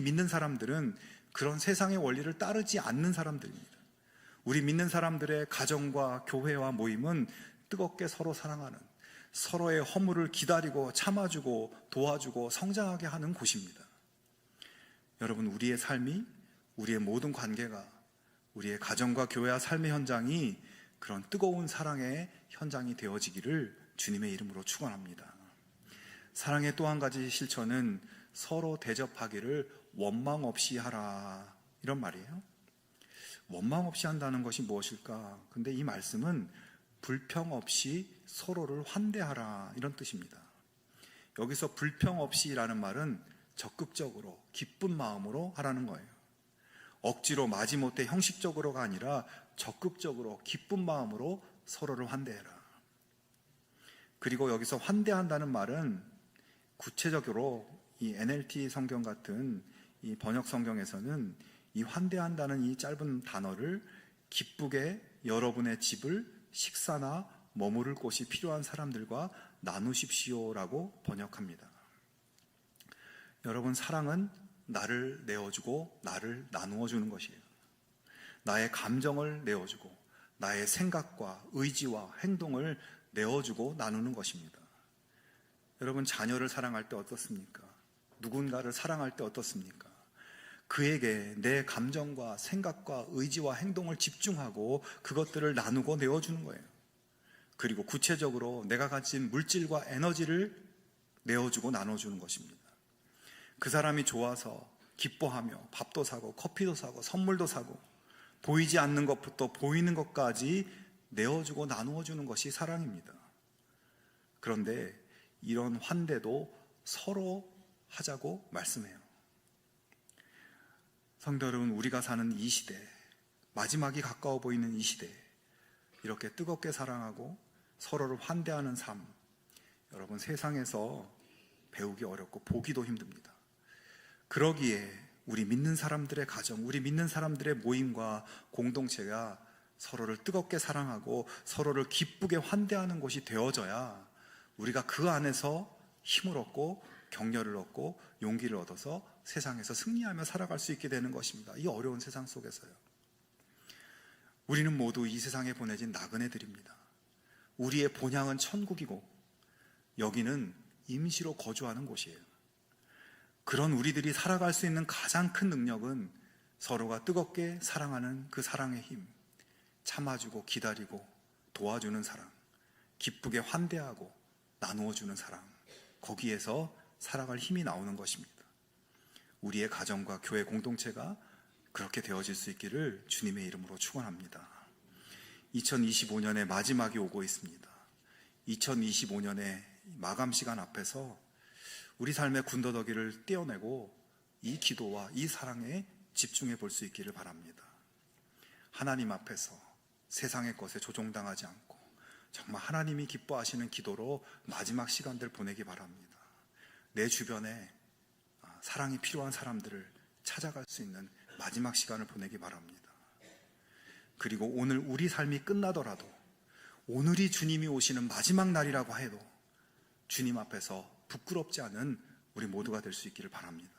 믿는 사람들은 그런 세상의 원리를 따르지 않는 사람들입니다. 우리 믿는 사람들의 가정과 교회와 모임은 뜨겁게 서로 사랑하는, 서로의 허물을 기다리고 참아주고 도와주고 성장하게 하는 곳입니다. 여러분, 우리의 삶이, 우리의 모든 관계가, 우리의 가정과 교회와 삶의 현장이 그런 뜨거운 사랑의 현장이 되어지기를 주님의 이름으로 축원합니다. 사랑의 또 한 가지 실천은 서로 대접하기를 원망 없이 하라, 이런 말이에요. 원망 없이 한다는 것이 무엇일까? 근데 이 말씀은 불평 없이 서로를 환대하라, 이런 뜻입니다. 여기서 불평 없이라는 말은 적극적으로 기쁜 마음으로 하라는 거예요. 억지로 마지못해 형식적으로가 아니라 적극적으로 기쁜 마음으로 서로를 환대해라. 그리고 여기서 환대한다는 말은 구체적으로 이 NLT 성경 같은 이 번역 성경에서는 이 환대한다는 이 짧은 단어를 기쁘게 여러분의 집을 식사나 머무를 곳이 필요한 사람들과 나누십시오라고 번역합니다. 여러분, 사랑은 나를 내어주고 나를 나누어 주는 것이에요. 나의 감정을 내어주고 나의 생각과 의지와 행동을 내어주고 나누는 것입니다. 여러분, 자녀를 사랑할 때 어떻습니까? 누군가를 사랑할 때 어떻습니까? 그에게 내 감정과 생각과 의지와 행동을 집중하고 그것들을 나누고 내어주는 거예요. 그리고 구체적으로 내가 가진 물질과 에너지를 내어주고 나눠주는 것입니다. 그 사람이 좋아서 기뻐하며 밥도 사고 커피도 사고 선물도 사고 보이지 않는 것부터 보이는 것까지 내어주고 나누어주는 것이 사랑입니다. 그런데 이런 환대도 서로 하자고 말씀해요. 성도 여러분, 우리가 사는 이 시대, 마지막이 가까워 보이는 이 시대, 이렇게 뜨겁게 사랑하고 서로를 환대하는 삶, 여러분, 세상에서 배우기 어렵고 보기도 힘듭니다. 그러기에 우리 믿는 사람들의 가정, 우리 믿는 사람들의 모임과 공동체가 서로를 뜨겁게 사랑하고 서로를 기쁘게 환대하는 곳이 되어져야 우리가 그 안에서 힘을 얻고 격려를 얻고 용기를 얻어서 세상에서 승리하며 살아갈 수 있게 되는 것입니다. 이 어려운 세상 속에서요. 우리는 모두 이 세상에 보내진 나그네들입니다. 우리의 본향은 천국이고 여기는 임시로 거주하는 곳이에요. 그런 우리들이 살아갈 수 있는 가장 큰 능력은 서로가 뜨겁게 사랑하는 그 사랑의 힘, 참아주고 기다리고 도와주는 사랑, 기쁘게 환대하고 나누어주는 사랑, 거기에서 살아갈 힘이 나오는 것입니다. 우리의 가정과 교회 공동체가 그렇게 되어질 수 있기를 주님의 이름으로 축원합니다. 2025년의 마지막이 오고 있습니다. 2025년의 마감 시간 앞에서 우리 삶의 군더더기를 떼어내고 이 기도와 이 사랑에 집중해 볼 수 있기를 바랍니다. 하나님 앞에서 세상의 것에 조종당하지 않고 정말 하나님이 기뻐하시는 기도로 마지막 시간들 보내기 바랍니다. 내 주변에 사랑이 필요한 사람들을 찾아갈 수 있는 마지막 시간을 보내기 바랍니다. 그리고 오늘 우리 삶이 끝나더라도 오늘이 주님이 오시는 마지막 날이라고 해도 주님 앞에서 부끄럽지 않은 우리 모두가 될 수 있기를 바랍니다.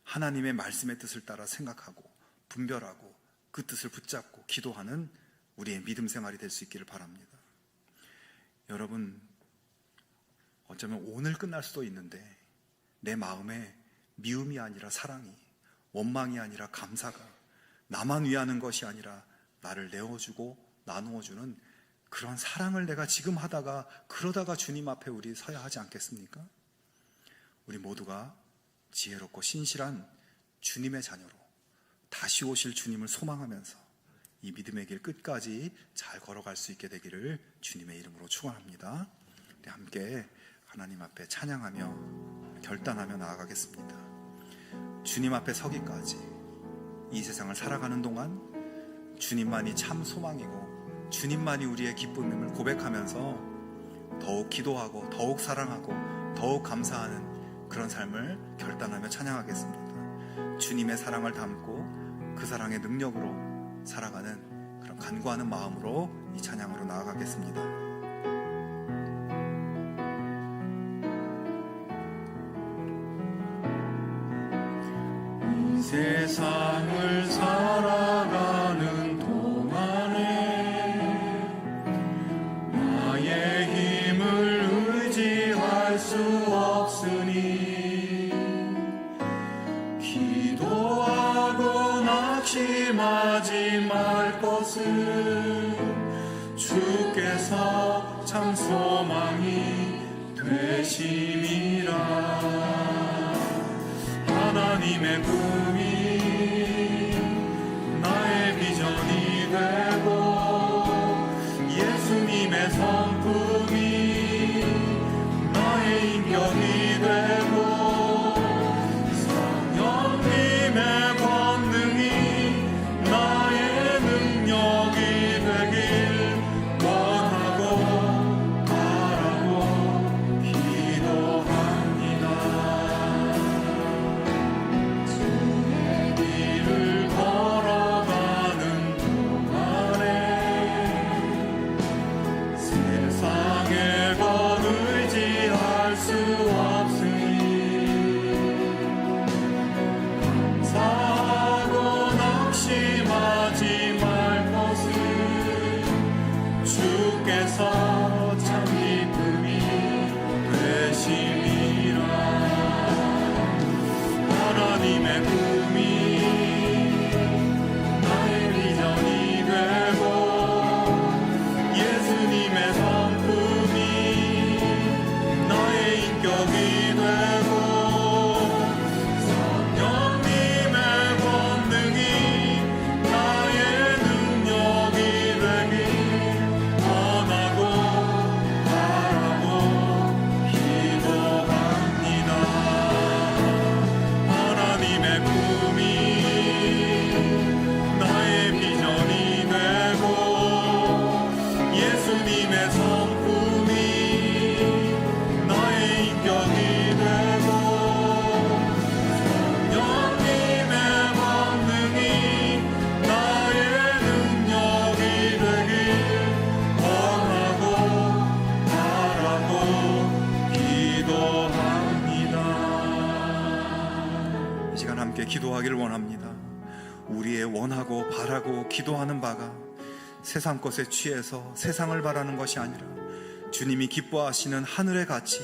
하나님의 말씀의 뜻을 따라 생각하고 분별하고 그 뜻을 붙잡고 기도하는 우리의 믿음 생활이 될 수 있기를 바랍니다. 여러분, 어쩌면 오늘 끝날 수도 있는데 내 마음에 미움이 아니라 사랑이, 원망이 아니라 감사가, 나만 위하는 것이 아니라 나를 내어주고 나누어주는 그런 사랑을 내가 지금 하다가 그러다가 주님 앞에 우리 서야 하지 않겠습니까? 우리 모두가 지혜롭고 신실한 주님의 자녀로 다시 오실 주님을 소망하면서 이 믿음의 길 끝까지 잘 걸어갈 수 있게 되기를 주님의 이름으로 축원합니다. 우리 함께 하나님 앞에 찬양하며 결단하며 나아가겠습니다. 주님 앞에 서기까지 이 세상을 살아가는 동안 주님만이 참 소망이고 주님만이 우리의 기쁨임을 고백하면서 더욱 기도하고 더욱 사랑하고 더욱 감사하는 그런 삶을 결단하며 찬양하겠습니다. 주님의 사랑을 담고 그 사랑의 능력으로 살아가는 그런 간구하는 마음으로 이 찬양으로 나아가겠습니다.
이 세상을 살아가는 동안에 나의 힘을 의지할 수 없으니 기도하고 낙심하지 말 것을 주께서 참 소망이 되심이라. 하나님의 꿈이 나의 비전이 되고 예수님의 성품이 나의 인격이 되고 성령님의 권능이 나의 능력이 되길 원하고 바라고 기도합니다. 길을 걸어가는 동안에 세상에 것 의지할 수 없으니 감사하고 낙심하지 말 것을 주께서 참 기쁨이 되심이라. 하나님의 꿈이 나의 비전이 되고 예수님의 성품이 나의 인격이 되고 성령님의 권능이 나의 능력이 되길 원하고 바라고 기도합니다. 하나님의 꿈이 나의 비전이 되고 예수님의 성품이 나의 인격이 되고 성령님의 권능이 나의 능력이 되길 원하고 바라고 기도합니다.
이 시간 함께 기도하기를 원합니다. 우리의 원하고 바라고 기도하는 바가 세상 것에 취해서 세상을 바라는 것이 아니라 주님이 기뻐하시는 하늘의 가치,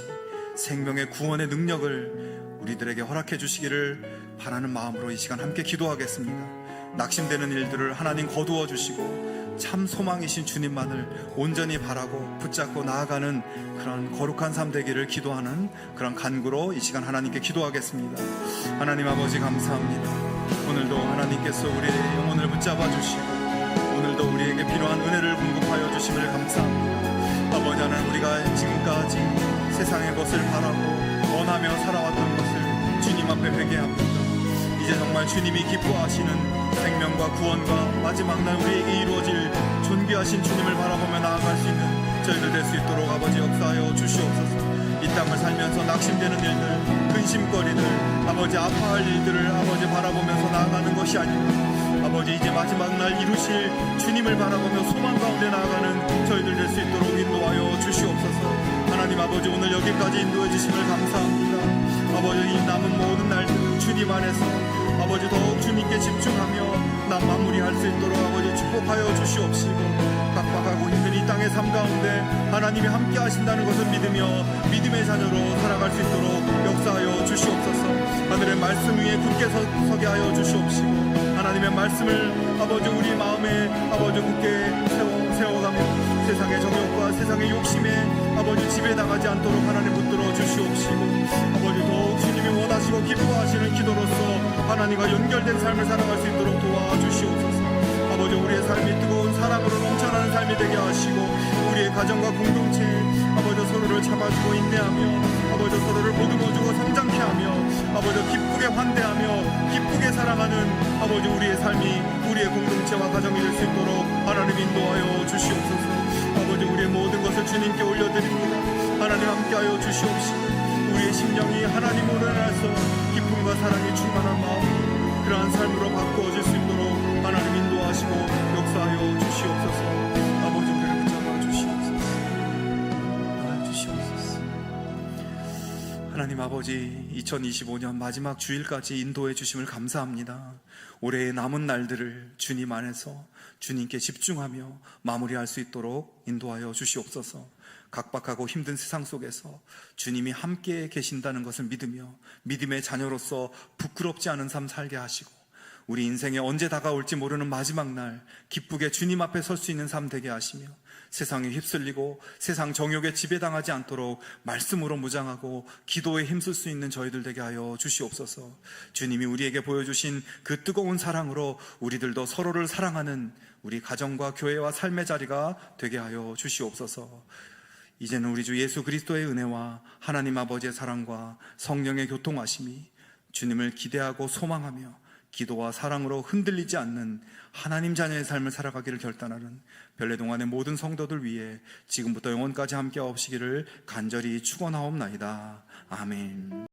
생명의 구원의 능력을 우리 우리들에게 허락해 주시기를 바라는 마음으로 이 시간 함께 기도하겠습니다. 낙심되는 일들을 하나님 거두어 주시고 참 소망이신 주님만을 온전히 바라고 붙잡고 나아가는 그런 거룩한 삶 되기를 기도하는 그런 간구로 이 시간 하나님께 기도하겠습니다. 하나님 아버지 감사합니다. 오늘도 하나님께서 우리의 영혼을 붙잡아 주시고 오늘도 우리에게 필요한 은혜를 공급하여 주심을 감사합니다. 아버지 하나님, 우리가 지금까지 세상의 것을 바라고 원하며 살아왔던 것을 주님 앞에 회개합니다. 이제 정말 주님이 기뻐하시는 생명과 구원과 마지막 날 우리에게 이루어질 존귀하신 주님을 바라보며 나아갈 수 있는 저희들 될 수 있도록 아버지 역사하여 주시옵소서. 이 땅을 살면서 낙심되는 일들, 근심거리들, 아버지 아파할 일들을 아버지 바라보면서 나아가는 것이 아니라 아버지 이제 마지막 날 이루실 주님을 바라보며 소망 가운데 나아가는 저희들 될 수 있도록 인도하여 주시옵소서. 하나님 아버지, 오늘 여기까지 인도해 주심을 감사합니다. 아버지, 이 남은 모든 날들 주님 안에서 아버지 더욱 주님께 집중하며 남 마무리할 수 있도록 아버지 축복하여 주시옵시고, 빡빡하고 힘든 이 땅의 삶 가운데 하나님이 함께 하신다는 것을 믿으며 믿음의 자녀로 살아갈 수 있도록 역사하여 주시옵소서. 하늘의 말씀 위에 굳게 서게 하여 주시옵시고, 하나님의 말씀을 아버지 우리 마음에 아버지 굳게 세워가며 세상의 정욕과 세상의 욕심에 아버지 집에 나가지 않도록 하나님 붙들어 주시옵시고, 아버지 더욱 주님이 원하시고 기뻐하시는 기도로서 하나님과 연결된 삶을 살아갈 수 있도록 도와주시옵소서. 아버지, 우리의 삶이 뜨거운 사랑으로 넘쳐나는 삶이 되게 하시고 우리의 가정과 공동체 아버지 서로를 참아주고 인내하며 아버지 서로를 보듬어주고 성장케 하며 아버지 기쁘게 환대하며 기쁘게 사랑하는 아버지 우리의 삶이 우리의 공동체와 가정이 될 수 있도록 하나님 인도하여 주시옵소서. 아버지, 우리의 모든 것을 주님께 올려드립니다. 하나님 함께하여 주시옵시고 우리의 심령이 하나님으로 인하여서 기쁨과 사랑이 충만한 마음, 그러한 삶으로 바꾸어질 수 있도록 하나님 인도하시고 역사하여 주시옵소서. 아버지, 우리를 붙잡아 주시옵소서. 하나님 아버지, 2025년 마지막 주일까지 인도해 주심을 감사합니다. 올해의 남은 날들을 주님 안에서 주님께 집중하며 마무리할 수 있도록 인도하여 주시옵소서. 각박하고 힘든 세상 속에서 주님이 함께 계신다는 것을 믿으며 믿음의 자녀로서 부끄럽지 않은 삶 살게 하시고 우리 인생에 언제 다가올지 모르는 마지막 날 기쁘게 주님 앞에 설 수 있는 삶 되게 하시며 세상에 휩쓸리고 세상 정욕에 지배당하지 않도록 말씀으로 무장하고 기도에 힘쓸 수 있는 저희들 되게 하여 주시옵소서. 주님이 우리에게 보여주신 그 뜨거운 사랑으로 우리들도 서로를 사랑하는 우리 가정과 교회와 삶의 자리가 되게 하여 주시옵소서. 이제는 우리 주 예수 그리스도의 은혜와 하나님 아버지의 사랑과 성령의 교통하심이 주님을 기대하고 소망하며 기도와 사랑으로 흔들리지 않는 하나님 자녀의 삶을 살아가기를 결단하는 별내동안의 모든 성도들 위해 지금부터 영원까지 함께 하옵시기를 간절히 축원하옵나이다. 아멘.